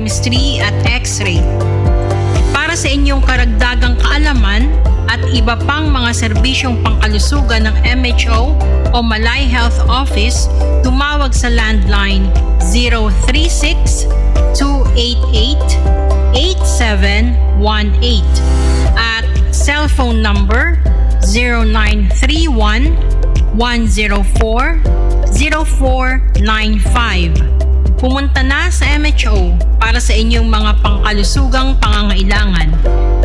chemistry at x-ray. Para sa inyong karagdagang kaalaman at iba pang mga serbisyong pangkalusugan ng MHO o Malay Health Office, tumawag sa landline 036-288-8718 at cellphone number 0931-104-0495. Pumunta na sa MHO para sa inyong mga pangkalusugang pangangailangan.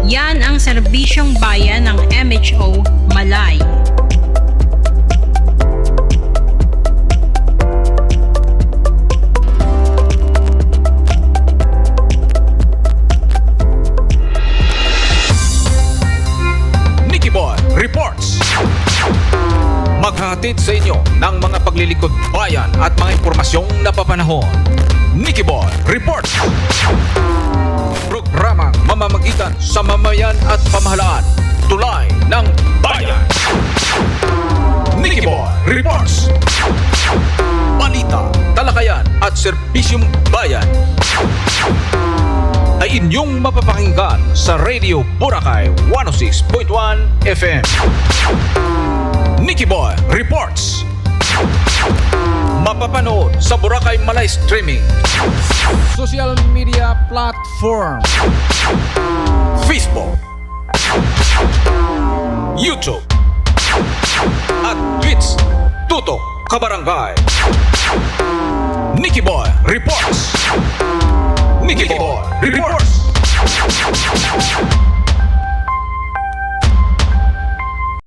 Yan ang serbisyong bayan ng MHO Malay. Nicky Boy Reports. Maghahatid sa inyo ng mga paglilingkod bayan at mga impormasyong napapanahon. Nicky Boy Reports. Programang mamamagitan sa mamayan at pamahalaan, tulay ng bayan. Nicky Boy Reports. Balita, talakayan at serbisyong bayan ay inyong mapapakinggan sa Radio Boracay 106.1 FM. Nicky Boy Reports. Mapapanood sa Boracay Malay Streaming, social media platform, Facebook, YouTube, at Twitch. Tutok Kabarangay. Nicky Boy Reports. Nicky Boy Reports.